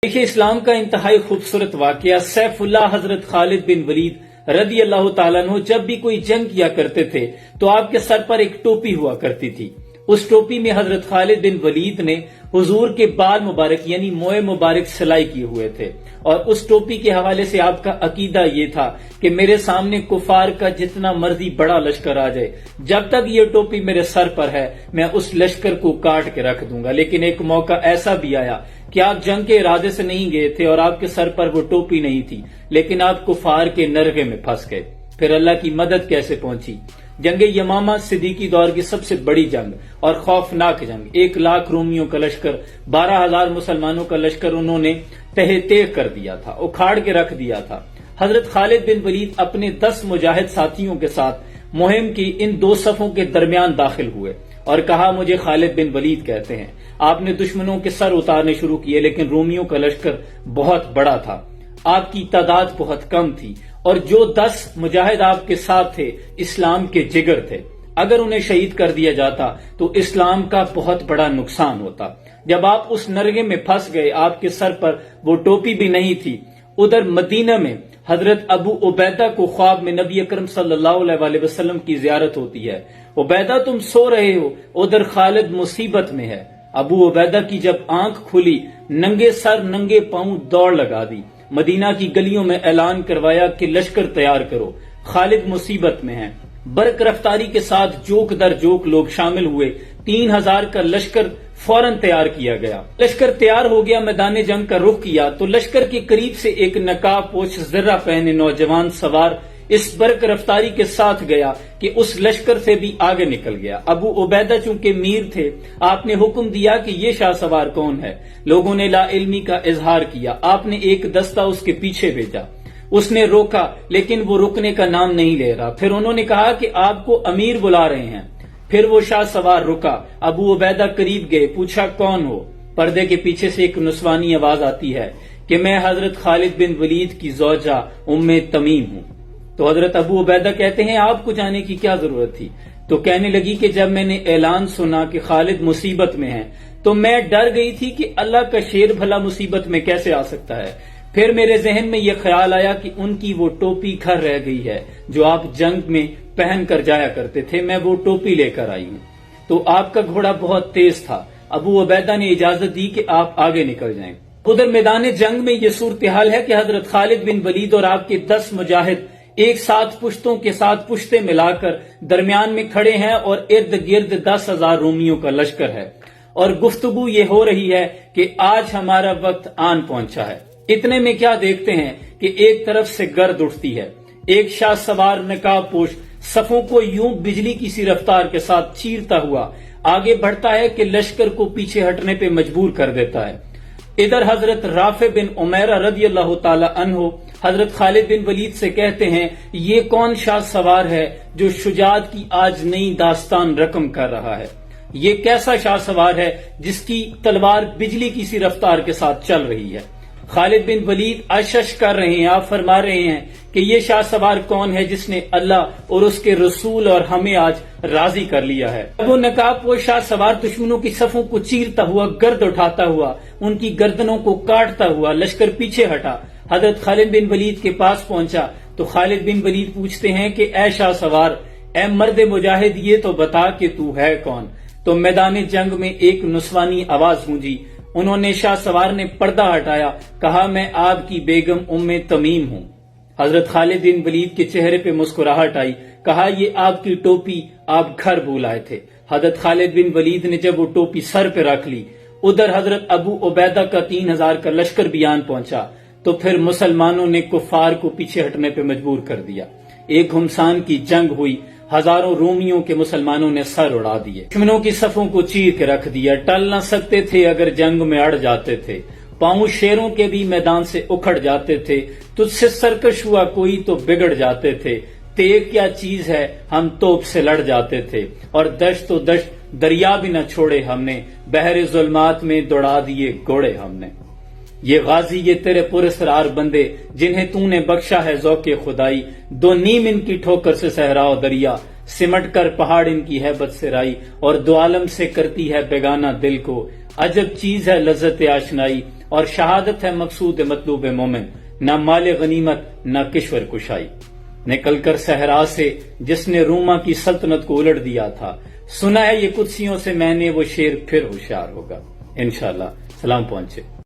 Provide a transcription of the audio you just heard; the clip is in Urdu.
دیکھیے اسلام کا انتہائی خوبصورت واقعہ سیف اللہ حضرت خالد بن ولید رضی اللہ تعالیٰ عنہ جب بھی کوئی جنگ کیا کرتے تھے تو آپ کے سر پر ایک ٹوپی ہوا کرتی تھی. اس ٹوپی میں حضرت خالد بن ولید نے حضور کے بال مبارک یعنی موئے مبارک سلائی کیے ہوئے تھے اور اس ٹوپی کے حوالے سے آپ کا عقیدہ یہ تھا کہ میرے سامنے کفار کا جتنا مرضی بڑا لشکر آ جائے جب تک یہ ٹوپی میرے سر پر ہے میں اس لشکر کو کاٹ کے رکھ دوں گا. لیکن ایک موقع ایسا بھی آیا کہ آپ جنگ کے ارادے سے نہیں گئے تھے اور آپ کے سر پر وہ ٹوپی نہیں تھی لیکن آپ کفار کے نرغے میں پھنس گئے. پھر اللہ کی مدد کیسے پہنچی؟ جنگ یمامہ صدیقی دور کی سب سے بڑی جنگ اور خوفناک جنگ. 1,00,000 رومیوں کا لشکر 12,000 مسلمانوں کا لشکر انہوں نے تہہ تیغ کر دیا تھا، اکھاڑ کے رکھ دیا تھا. حضرت خالد بن ولید اپنے 10 مجاہد ساتھیوں کے ساتھ مہم کی ان دو صفوں کے درمیان داخل ہوئے اور کہا مجھے خالد بن ولید کہتے ہیں. آپ نے دشمنوں کے سر اتارنے شروع کیے لیکن رومیوں کا لشکر بہت بڑا تھا، آپ کی تعداد بہت کم تھی اور جو 10 مجاہد آپ کے ساتھ تھے اسلام کے جگر تھے. اگر انہیں شہید کر دیا جاتا تو اسلام کا بہت بڑا نقصان ہوتا. جب آپ اس نرغے میں پھنس گئے، آپ کے سر پر وہ ٹوپی بھی نہیں تھی. ادھر مدینہ میں حضرت ابو عبیدہ کو خواب میں نبی اکرم صلی اللہ علیہ وسلم کی زیارت ہوتی ہے. عبیدہ تم سو رہے ہو، ادھر خالد مصیبت میں ہے. ابو عبیدہ کی جب آنکھ کھلی ننگے سر ننگے پاؤں دوڑ لگا دی. مدینہ کی گلیوں میں اعلان کروایا کہ لشکر تیار کرو، خالد مصیبت میں ہیں. برق رفتاری کے ساتھ جوک در جوک لوگ شامل ہوئے. 3,000 کا لشکر فوراً تیار کیا گیا. لشکر تیار ہو گیا، میدان جنگ کا رخ کیا تو لشکر کے قریب سے ایک نقاب پوش زرہ پہنے نوجوان سوار اس برق رفتاری کے ساتھ گیا کہ اس لشکر سے بھی آگے نکل گیا. ابو عبیدہ چونکہ میر تھے، آپ نے حکم دیا کہ یہ شاہ سوار کون ہے. لوگوں نے لا علمی کا اظہار کیا. آپ نے ایک دستہ اس کے پیچھے بھیجا، اس نے روکا لیکن وہ رکنے کا نام نہیں لے رہا. پھر انہوں نے کہا کہ آپ کو امیر بلا رہے ہیں. پھر وہ شاہ سوار رکا. ابو عبیدہ قریب گئے، پوچھا کون ہو. پردے کے پیچھے سے ایک نسوانی آواز آتی ہے کہ میں حضرت خالد بن ولید کی زوجہ ام تمیم ہوں. تو حضرت ابو عبیدہ کہتے ہیں آپ کو جانے کی کیا ضرورت تھی؟ تو کہنے لگی کہ جب میں نے اعلان سنا کہ خالد مصیبت میں ہے تو میں ڈر گئی تھی کہ اللہ کا شیر بھلا مصیبت میں کیسے آ سکتا ہے. پھر میرے ذہن میں یہ خیال آیا کہ ان کی وہ ٹوپی گھر رہ گئی ہے جو آپ جنگ میں پہن کر جایا کرتے تھے، میں وہ ٹوپی لے کر آئی ہوں. تو آپ کا گھوڑا بہت تیز تھا. ابو عبیدہ نے اجازت دی کہ آپ آگے نکل جائیں. ادھر میدان جنگ میں یہ صورتحال ہے کہ حضرت خالد بن ولید اور آپ کے 10 مجاہد ایک ساتھ پشتوں کے ساتھ پشتے ملا کر درمیان میں کھڑے ہیں اور ارد گرد 10,000 رومیوں کا لشکر ہے اور گفتگو یہ ہو رہی ہے کہ آج ہمارا وقت آن پہنچا ہے. اتنے میں کیا دیکھتے ہیں کہ ایک طرف سے گرد اٹھتی ہے. ایک شاہ سوار نقاب پوش صفوں کو یوں بجلی کی سی رفتار کے ساتھ چیرتا ہوا آگے بڑھتا ہے کہ لشکر کو پیچھے ہٹنے پہ مجبور کر دیتا ہے. ادھر حضرت رافع بن عمیرہ رضی اللہ تعالی عنہ حضرت خالد بن ولید سے کہتے ہیں یہ کون شاہ سوار ہے جو شجاعت کی آج نئی داستان رقم کر رہا ہے؟ یہ کیسا شاہ سوار ہے جس کی تلوار بجلی کی سی رفتار کے ساتھ چل رہی ہے؟ خالد بن ولید اشش کر رہے ہیں. آپ فرما رہے ہیں کہ یہ شاہ سوار کون ہے جس نے اللہ اور اس کے رسول اور ہمیں آج راضی کر لیا ہے. وہ نقاب وہ شاہ سوار دشمنوں کی صفوں کو چیرتا ہوا گرد اٹھاتا ہوا ان کی گردنوں کو کاٹتا ہوا لشکر پیچھے ہٹا. حضرت خالد بن ولید کے پاس پہنچا تو خالد بن ولید پوچھتے ہیں کہ اے شاہ سوار، اے مرد مجاہد، یہ تو بتا کہ تو ہے کون. تو میدان جنگ میں ایک نسوانی آواز گونجی. انہوں نے شاہ سوار نے پردہ ہٹایا، کہا میں آپ کی بیگم ام تمیم ہوں. حضرت خالد بن ولید کے چہرے پہ مسکراہٹ آئی. کہا یہ آپ کی ٹوپی آپ گھر بھول آئے تھے. حضرت خالد بن ولید نے جب وہ ٹوپی سر پہ رکھ لی ادھر حضرت ابو عبیدہ کا 3,000 کا لشکر بھی آن پہنچا تو پھر مسلمانوں نے کفار کو پیچھے ہٹنے پہ مجبور کر دیا. ایک گھمسان کی جنگ ہوئی. ہزاروں رومیوں کے مسلمانوں نے سر اڑا دیے، دشمنوں کی صفوں کو چیر کے رکھ دیا. ٹل نہ سکتے تھے اگر جنگ میں اڑ جاتے تھے. پاؤں شیروں کے بھی میدان سے اکھڑ جاتے تھے. تجھ سے سرکش ہوا کوئی تو بگڑ جاتے تھے. تیغ کیا چیز ہے ہم توپ سے لڑ جاتے تھے. اور دشت و دشت دریا بھی نہ چھوڑے ہم نے، بحر ظلمات میں دوڑا دیے گھوڑے ہم نے. یہ غازی یہ تیرے پراسرار بندے جنہیں تو نے بخشا ہے ذوق خدائی. 2 نیم ان کی ٹھوکر سے صحرا و دریا، سمٹ کر پہاڑ ان کی ہیبت سے رائی. اور 2 عالم سے کرتی ہے بیگانہ دل کو، عجب چیز ہے لذت آشنائی. اور شہادت ہے مقصود مطلوب مومن، نہ مال غنیمت نہ کشور کشائی۔ نکل کر صحرا سے جس نے روما کی سلطنت کو الٹ دیا تھا، سنا ہے یہ قدسیوں سے میں نے وہ شیر پھر ہوشیار ہوگا۔ انشاءاللہ سلام پہنچے۔